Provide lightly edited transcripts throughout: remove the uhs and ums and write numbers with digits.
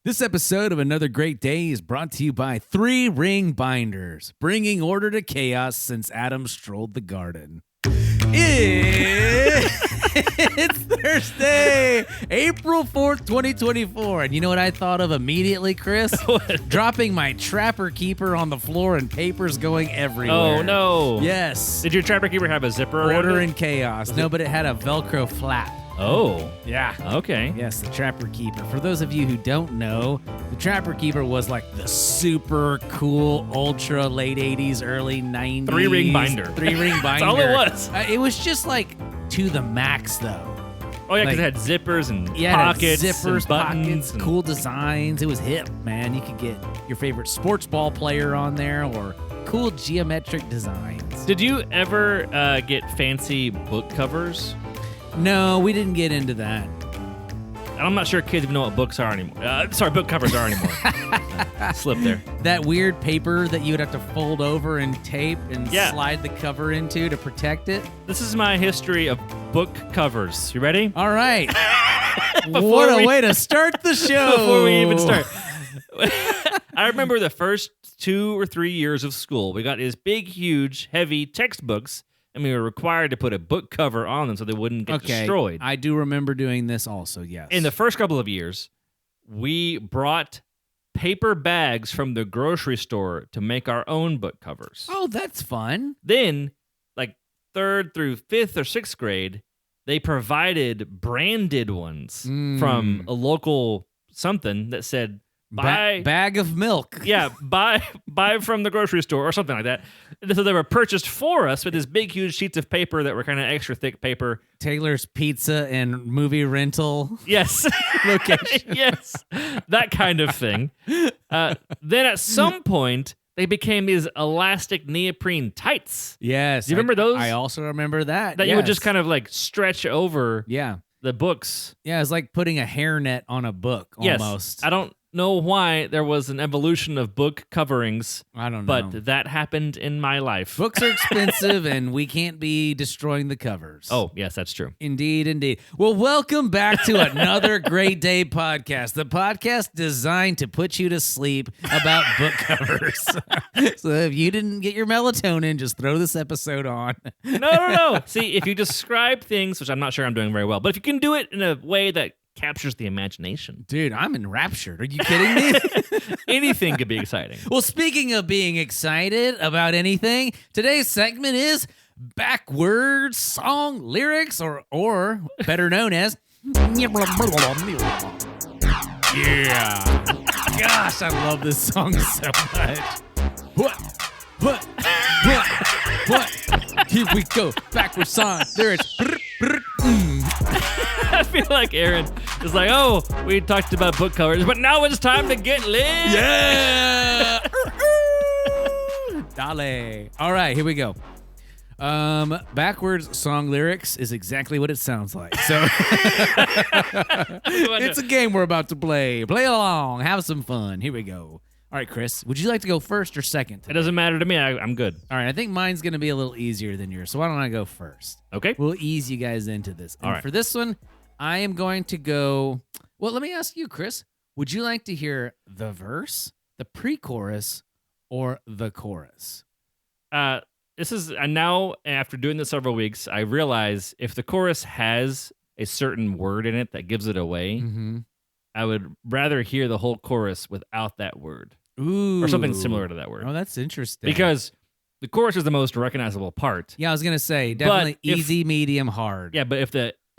This episode of Another Great Day is brought to you by 3 Ring Binders, bringing order to chaos since Adam strolled the garden. It's Thursday, April 4th, 2024. And you know what I thought of immediately, Chris? Dropping my Trapper Keeper on the floor and papers going everywhere. Oh, no. Yes. Did your Trapper Keeper have a zipper around Order it? and chaos. No, but it had a Velcro flap. Oh. Yeah. Okay. Yes, the Trapper Keeper. For those of you who don't know, the Trapper Keeper was like the super cool, ultra late 80s, early 90s. 3-ring binder. 3-ring binder. That's all it was. It was just like to the max, though. Oh, yeah, because Like- it had zippers and Yeah, pockets zippers, and buttons. pockets, and- cool designs. It was hip, man. You could get your favorite sports ball player on there or cool geometric designs. Did you ever get fancy book covers? No, we didn't get into that. I'm not sure kids even know what books are anymore. Book covers are anymore. Slip there. That weird paper that you would have to fold over and tape and Yeah. slide the cover into to protect it. This is my history of book covers. You ready? All right. Before What a we- way to start the show. Before we even start. I remember the first 2 or 3 years of school, we got these big, huge, heavy textbooks, and we were required to put a book cover on them so they wouldn't get destroyed. I do remember doing this also, yes. In the first couple of years, we brought paper bags from the grocery store to make our own book covers. Oh, that's fun. Then, like 3rd through 5th or 6th grade, they provided branded ones from a local something that said, buy Bag of milk. yeah, buy from the grocery store or something like that. And so they were purchased for us with these big, huge sheets of paper that were kind of extra thick paper. Taylor's Pizza and movie rental Yes. location. Yes. That kind of thing. Then at some point, they became these elastic neoprene tights Yes. You remember those? I also remember that. that you would just kind of like stretch over Yeah. the books. Yeah, it's like putting a hairnet on a book almost. Yes. I don't know why there was an evolution of book coverings, I don't know. but that happened in my life. Books are expensive and we can't be destroying the covers. Oh, yes, that's true. Indeed, indeed. Well, welcome back to another Great Day podcast, the podcast designed to put you to sleep about book covers. So if you didn't get your melatonin, just throw this episode on. No. See, if you describe things, which I'm not sure I'm doing very well, but if you can do it in a way that captures the imagination, Dude, I'm enraptured. Are you kidding me? anything could be exciting. Well, speaking of being excited about anything, today's segment is backwards song lyrics, or better known as yeah. Gosh, I love this song so much. What? Here we go. Backwards song lyrics. I feel like Aaron is like, oh, we talked about book covers, but now it's time to get lit. Yeah. Dale. All right, here we go. Backwards song lyrics is exactly what it sounds like. So it's a game we're about to play. Play along. Have some fun. Here we go. All right, Chris, would you like to go first or second? It doesn't matter to me. I'm good. All right, I think mine's going to be a little easier than yours. So why don't I go first? Okay. We'll ease you guys into this. And All right. for this one, I am going to go. Well, let me ask you, Chris. Would you like to hear the verse, the pre-chorus, or the chorus? This is now after doing this several weeks, I realize if the chorus has a certain word in it that gives it away, Mm-hmm. I would rather hear the whole chorus without that word Ooh. or something similar to that word. Oh, that's interesting. Because the chorus is the most recognizable part. yeah, I was gonna say definitely if- easy, medium, hard. Yeah, but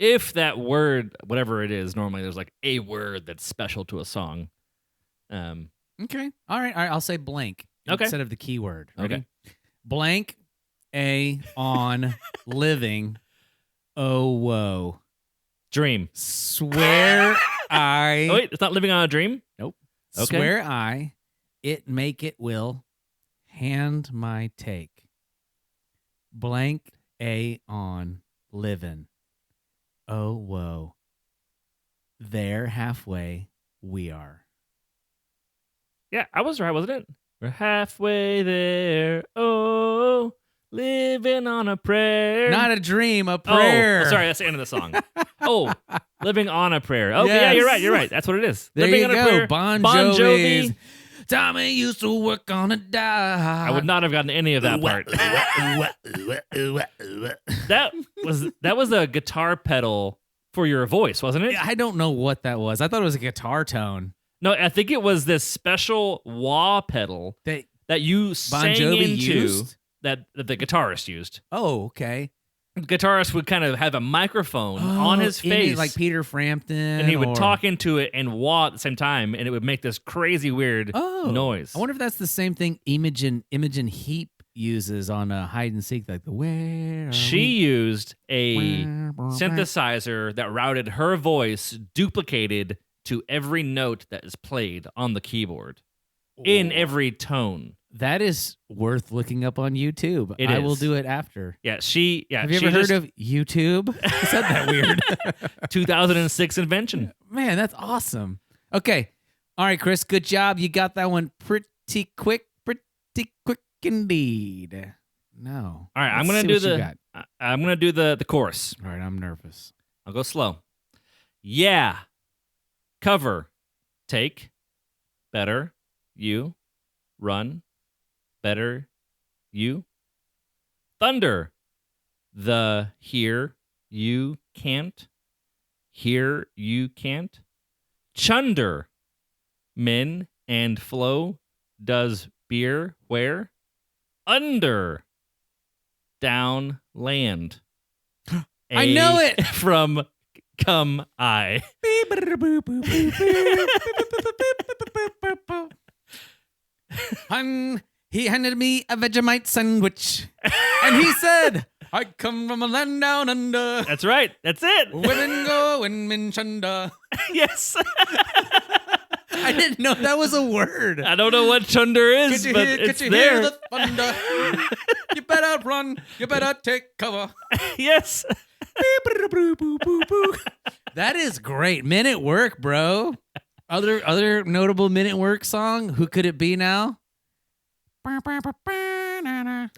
if that word, whatever it is, normally there's like a word that's special to a song. Okay. All right. I'll say blank Okay. instead of the keyword. Ready? Okay. Blank a on living. Oh whoa. Dream. Swear I. Oh wait, it's not living on a dream? Nope. Okay. Swear I, it make it will, hand my take. Blank a on living. Oh whoa. There halfway we are. Yeah, I was right, wasn't it? We're halfway there. Oh, Living on a prayer. Not a dream, a prayer. Oh, sorry, that's the end of the song. Living on a prayer. Okay, Yes. yeah, you're right. That's what it is. There Living you on a go. prayer. Bon Jovi. Jovi's Tommy used to work on a dock. I would not have gotten any of that part. That was a guitar pedal for your voice, wasn't it? I don't know what that was. I thought it was a guitar tone. No, I think it was this special wah pedal that you sang Jovi into used? that the guitarist used. Oh, okay. The guitarist would kind of have a microphone on his face, like Peter Frampton, and he would talk into it and wah at the same time, and it would make this crazy weird noise. I wonder if that's the same thing Imogen Heap uses on hide and seek, like the where. She used a synthesizer that routed her voice duplicated to every note that is played on the keyboard in every tone. That is worth looking up on YouTube. I will do it after. Yeah, Have you ever heard of YouTube? I said that weird. 2006 invention. Man, that's awesome. Okay. All right, Chris, good job. You got that one pretty quick indeed. No. All right, I'm going to do the chorus. All right, I'm nervous. I'll go slow. Yeah. Cover. Take. Better. You. Run. Better. You. Thunder. The. Here. You can't. Here. You can't. Chunder. Men and flow. Does beer. Where? Under. Down. Land. I know it. From Come I. He handed me a Vegemite sandwich, and he said, I come from a land down under. That's right. That's it. Women go and men chunder. Yes. I didn't know that was a word. I don't know what chunder is, but it's there. Hear the thunder? You better run. You better take cover. Yes. That is great. Men at Work, bro. Other notable Men at Work song. Who could it be now?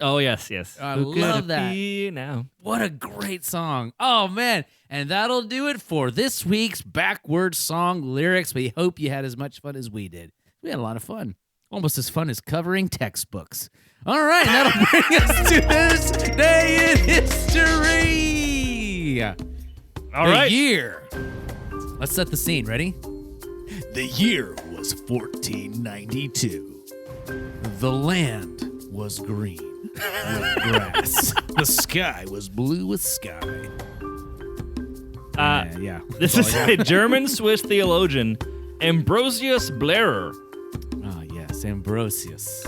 Oh, yes. I Who could love it that. be now? What a great song. Oh, man. And that'll do it for this week's Backward Song Lyrics. We hope you had as much fun as we did. We had a lot of fun. Almost as fun as covering textbooks. All right. That'll bring us to this day in history. All right. The year. Let's set the scene. Ready? The year was 1492. The land was green with grass. The sky was blue with sky. Yeah. This is a German-Swiss theologian, Ambrosius Blarer. Ah, yes, Ambrosius.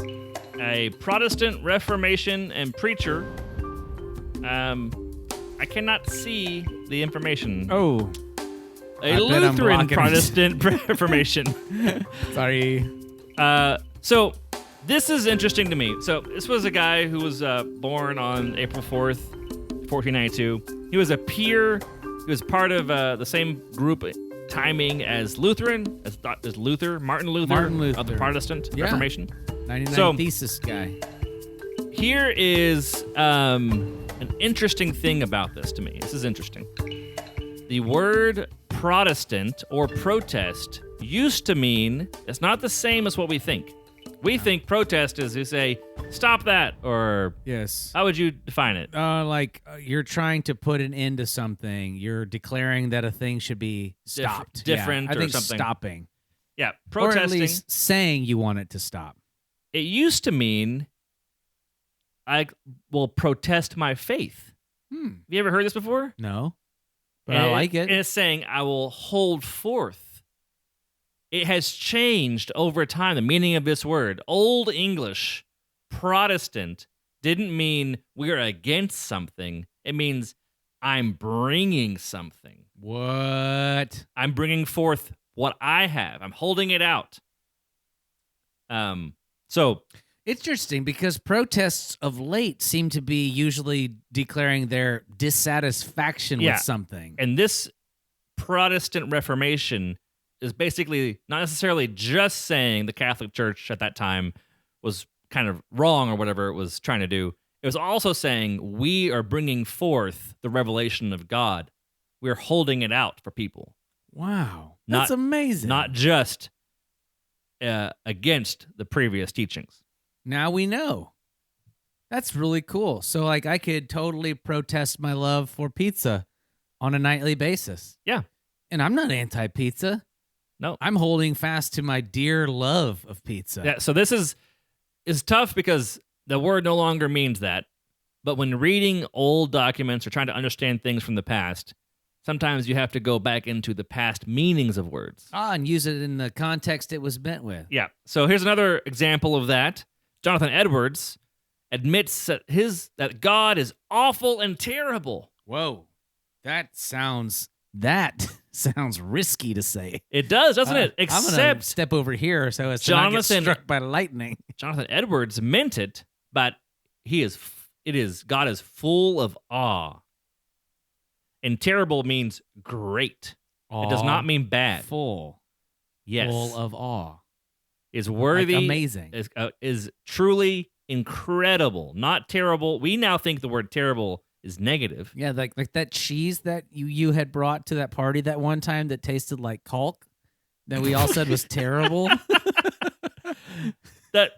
A Protestant Reformation and preacher. I cannot see the information. Oh. A Lutheran Protestant Reformation. Sorry. So this is interesting to me. So this was a guy who was born on April 4th, 1492. He was a peer. He was part of the same group timing as Lutheran, as Martin Luther of the Protestant Reformation. 99 thesis guy. Here is an interesting thing about this to me. This is interesting. The word Protestant or protest used to mean, it's not the same as what we think. We think protest is you say, stop that, or yes. How would you define it? You're trying to put an end to something. You're declaring that a thing should be stopped. Different I think something. stopping. Yeah, protesting. Or at least saying you want it to stop. It used to mean, I will protest my faith. Have you ever heard this before? No, but I like it. And it's saying, I will hold forth. It has changed over time, the meaning of this word. Old English, Protestant, didn't mean we're against something. It means I'm bringing something. What? I'm bringing forth what I have. I'm holding it out. So interesting, because protests of late seem to be usually declaring their dissatisfaction with something. And this Protestant Reformation is basically not necessarily just saying the Catholic Church at that time was kind of wrong or whatever it was trying to do. It was also saying we are bringing forth the revelation of God. We're holding it out for people. Wow. That's amazing. Not just against the previous teachings. Now we know. That's really cool. So, like, I could totally protest my love for pizza on a nightly basis. Yeah. And I'm not anti-pizza. No. I'm holding fast to my dear love of pizza. Yeah, so this is tough because the word no longer means that. But when reading old documents or trying to understand things from the past, sometimes you have to go back into the past meanings of words. And use it in the context it was meant with. Yeah. So here's another example of that. Jonathan Edwards admits that God is awful and terrible. Whoa. That sounds risky to say. It does, doesn't it? I'm gonna step over here so as to not get struck by lightning. Jonathan Edwards meant it, but God is full of awe. And terrible means great. Awe, it does not mean bad. Full. Yes. Full of awe. Is worthy. Like amazing. Is truly incredible. Not terrible. We now think the word terrible is negative. Yeah, like that cheese that you had brought to that party that one time that tasted like caulk that we all said was terrible. That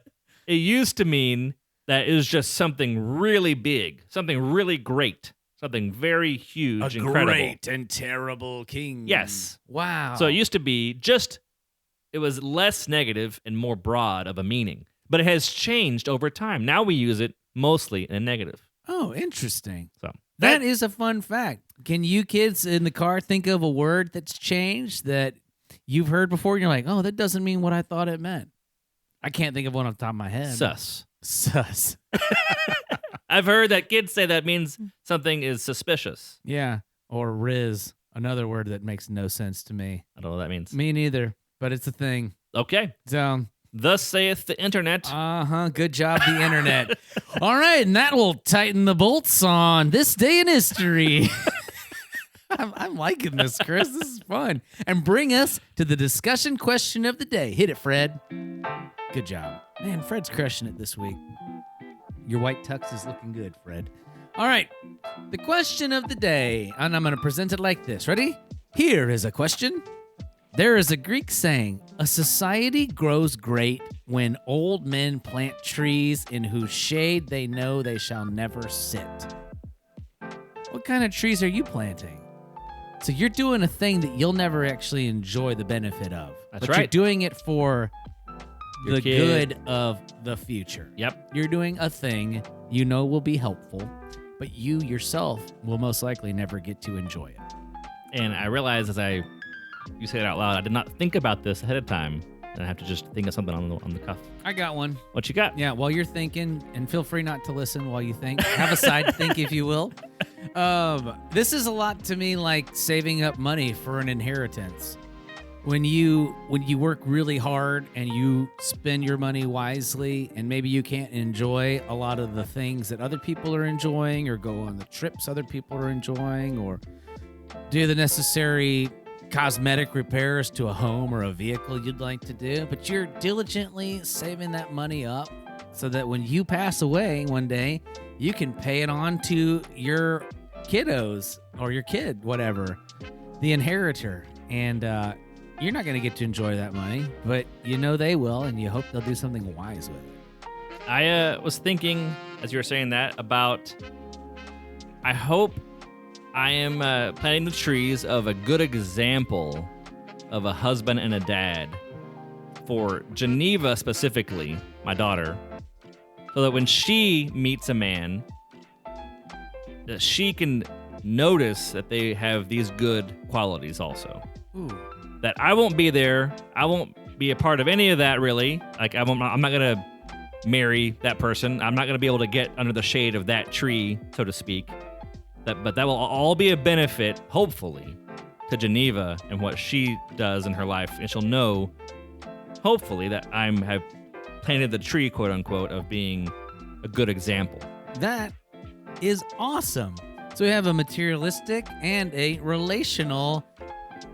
it used to mean that it was just something really big, something really great. Something very huge, incredible. Great and terrible king. Yes. Wow. So it used to be it was less negative and more broad of a meaning. But it has changed over time. Now we use it mostly in a negative. Oh, interesting. So that is a fun fact. Can you kids in the car think of a word that's changed that you've heard before? And you're like, oh, that doesn't mean what I thought it meant. I can't think of one off the top of my head. Sus. I've heard that kids say that means something is suspicious. Yeah. Or riz, another word that makes no sense to me. I don't know what that means. Me neither, but it's a thing. Okay. So, thus saith the internet. Good job, the internet. All right, and that will tighten the bolts on this day in history. I'm liking this, Chris. This is fun. And bring us to the discussion question of the day. Hit it, Fred. Good job. Man, Fred's crushing it this week. Your white tux is looking good, Fred. All right, the question of the day, and I'm going to present it like this. Ready? Here is a question. There is a Greek saying, a society grows great when old men plant trees in whose shade they know they shall never sit. What kind of trees are you planting? So you're doing a thing that you'll never actually enjoy the benefit of. That's but right. You're doing it for Your the kid. good of the future. Yep. You're doing a thing you know will be helpful, but you yourself will most likely never get to enjoy it. And I realized you say it out loud, I did not think about this ahead of time. And I have to just think of something on the cuff. I got one. What you got? Yeah, while you're thinking, and feel free not to listen while you think. Have a side think, if you will. This is a lot to me like saving up money for an inheritance. When you work really hard and you spend your money wisely, and maybe you can't enjoy a lot of the things that other people are enjoying, or go on the trips other people are enjoying, or do the necessary cosmetic repairs to a home or a vehicle you'd like to do, but you're diligently saving that money up so that when you pass away one day, you can pay it on to your kiddos or your kid, whatever, the inheritor. And you're not going to get to enjoy that money, but you know they will, and you hope they'll do something wise with it. I was thinking, as you were saying that, about I hope I am planting the trees of a good example of a husband and a dad for Geneva specifically, my daughter, so that when she meets a man, that she can notice that they have these good qualities also. Ooh. That I won't be there. I won't be a part of any of that, really. Like, I'm not going to marry that person. I'm not going to be able to get under the shade of that tree, so to speak. But that will all be a benefit, hopefully, to Geneva and what she does in her life. And she'll know, hopefully, that I have planted the tree, quote unquote, of being a good example. That is awesome. So we have a materialistic and a relational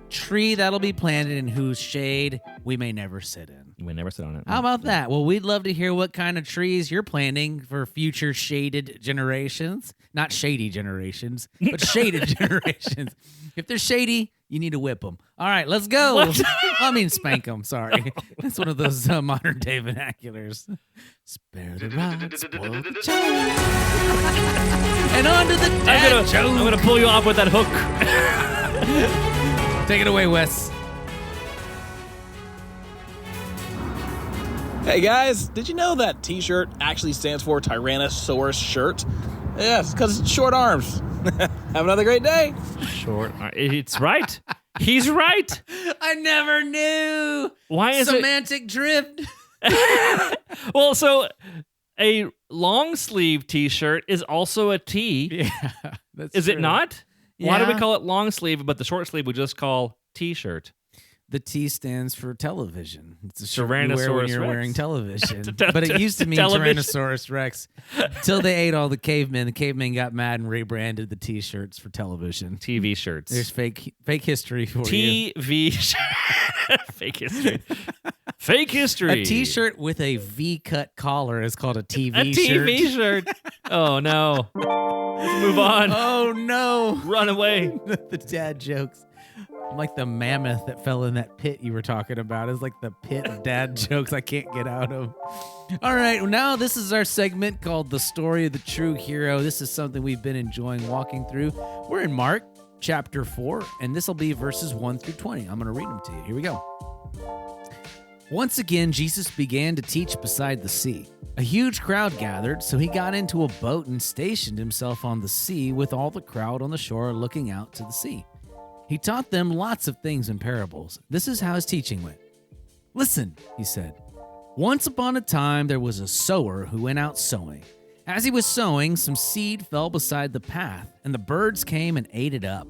tree that'll be planted in whose shade we may never sit in. We never sit on it. How about that? Well, we'd love to hear what kind of trees you're planting for future shaded generations. Not shady generations, but shaded generations. If they're shady, you need to whip them. All right, let's go. What? I mean, spank them. Sorry. That's one of those modern day vernaculars. Spare the rod, spoil the child. And on to the dad joke. I'm going to pull you off with that hook. Take it away, Wes. Hey guys, did you know that T-shirt actually stands for Tyrannosaurus shirt? Yes, because it's short arms. Have another great day. Short. It's right. He's right. I never knew. Why is semantic drift? Well, so a long sleeve T-shirt is also a T. Yeah, that's Is true. it not? Why do we Yeah. call it long sleeve, but the short sleeve we just call T-shirt? The T stands for television. It's a shirt you wear when Tyrannosaurus you're Rex. wearing television. But it used to mean Television. Tyrannosaurus Rex. Till they ate all the cavemen. The cavemen got mad and rebranded the T-shirts for television. TV shirts. There's fake history for you. TV fake history. Fake history. A T-shirt with a V-cut collar is called a TV A shirt. TV shirt. Oh no. Let's move on. Oh no. Run away. The dad jokes. I'm like the mammoth that fell in that pit you were talking about. It's like the pit of dad jokes I can't get out of. All right, well, now this is our segment called The Story of the True Hero. This is something we've been enjoying walking through. We're in Mark chapter 4, and this will be verses 1 through 20. I'm going to read them to you. Here we go. Once again, Jesus began to teach beside the sea. A huge crowd gathered, so he got into a boat and stationed himself on the sea with all the crowd on the shore looking out to the sea. He taught them lots of things in parables. This is how his teaching went. Listen, he said. Once upon a time, there was a sower who went out sowing. As he was sowing, some seed fell beside the path, and the birds came and ate it up.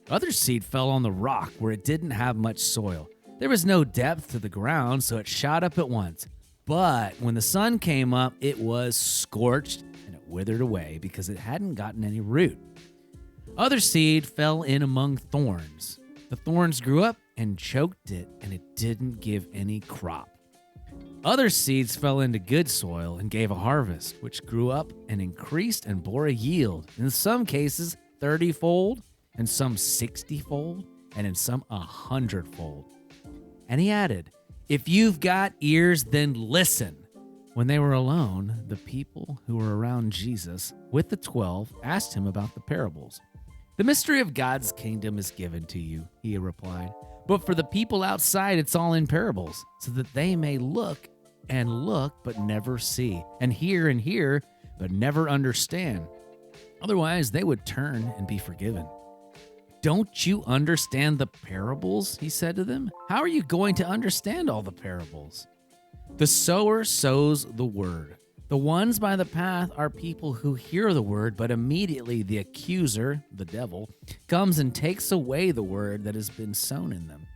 Other seed fell on the rock where it didn't have much soil. There was no depth to the ground, so it shot up at once. But when the sun came up, it was scorched, and it withered away because it hadn't gotten any root. Other seed fell in among thorns. The thorns grew up and choked it, and it didn't give any crop. Other seeds fell into good soil and gave a harvest, which grew up and increased and bore a yield, in some cases 30-fold, and some 60-fold, and in some 100-fold. And he added, if you've got ears, then listen. When they were alone, the people who were around Jesus with the 12 asked him about the parables. The mystery of God's kingdom is given to you, he replied. But for the people outside, it's all in parables, so that they may look, but never see, and hear, but never understand. Otherwise, they would turn and be forgiven. Don't you understand the parables? He said to them. How are you going to understand all the parables? The sower sows the word. The ones by the path are people who hear the word, but immediately the accuser, the devil, comes and takes away the word that has been sown in them.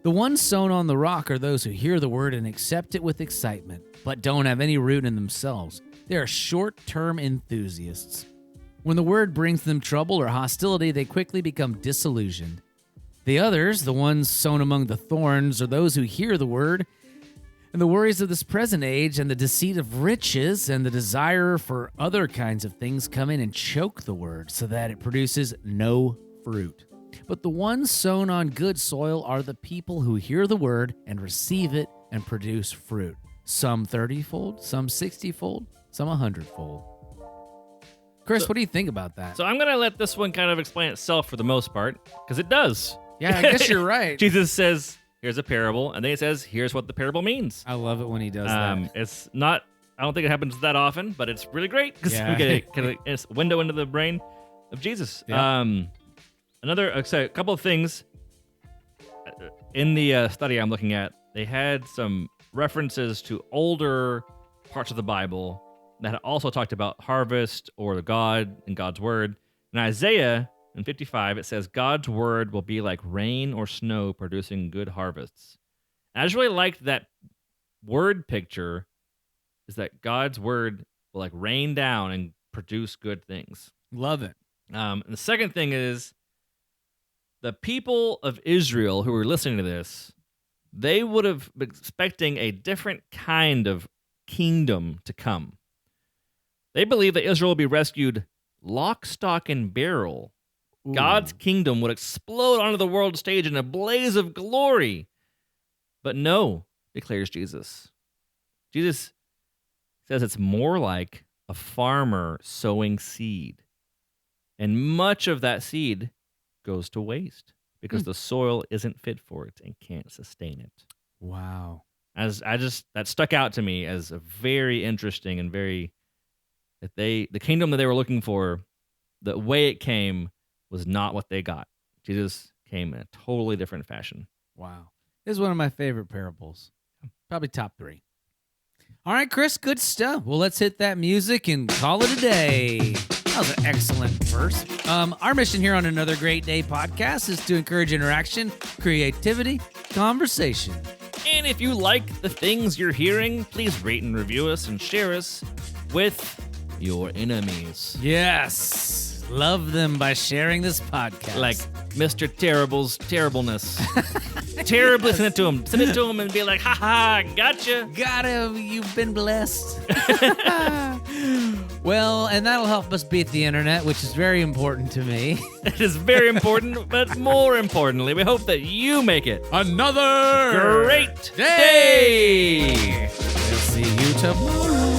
The ones sown on the rock are those who hear the word and accept it with excitement, but don't have any root in themselves. They are short-term enthusiasts. When the word brings them trouble or hostility, they quickly become disillusioned. The others, the ones sown among the thorns, are those who hear the word, and the worries of this present age and the deceit of riches and the desire for other kinds of things come in and choke the word so that it produces no fruit. But the ones sown on good soil are the people who hear the word and receive it and produce fruit. Some 30-fold, some 60-fold, some 100-fold. Chris, what do you think about that? So I'm going to let this one kind of explain itself for the most part, because it does. Yeah, I guess you're right. Jesus says, here's a parable, and then he says, here's what the parable means. I love it when he does that. It's not, I don't think it happens that often, but it's really great because Yeah. we get it's a window into the brain of Jesus. Yeah. A couple of things in the study I'm looking at, they had some references to older parts of the Bible that also talked about harvest or God and God's word. In Isaiah in 55, it says, God's word will be like rain or snow producing good harvests. And I just really liked that word picture, is that God's word will like rain down and produce good things. Love it. And the second thing is the people of Israel who were listening to this, they would have been expecting a different kind of kingdom to come. They believe that Israel will be rescued lock, stock, and barrel. Ooh. God's kingdom would explode onto the world stage in a blaze of glory. But no, declares Jesus. Jesus says it's more like a farmer sowing seed. And much of that seed goes to waste because the soil isn't fit for it and can't sustain it. Wow. That stuck out to me as a very interesting and very the kingdom that they were looking for, the way it came was not what they got. Jesus came in a totally different fashion. Wow. This is one of my favorite parables. Probably top 3. All right, Chris, good stuff. Well, let's hit that music and call it a day. That was an excellent verse. Our mission here on Another Great Day podcast is to encourage interaction, creativity, conversation. And if you like the things you're hearing, please rate and review us and share us with your enemies. Yes. Love them by sharing this podcast. Like Mr. Terrible's terribleness. Terribly send it to him. Send it to him and be like, ha, gotcha. Got him. You've been blessed. Well, and that'll help us beat the internet, which is very important to me. It is very important, but more importantly, we hope that you make it another great day. We'll see you tomorrow.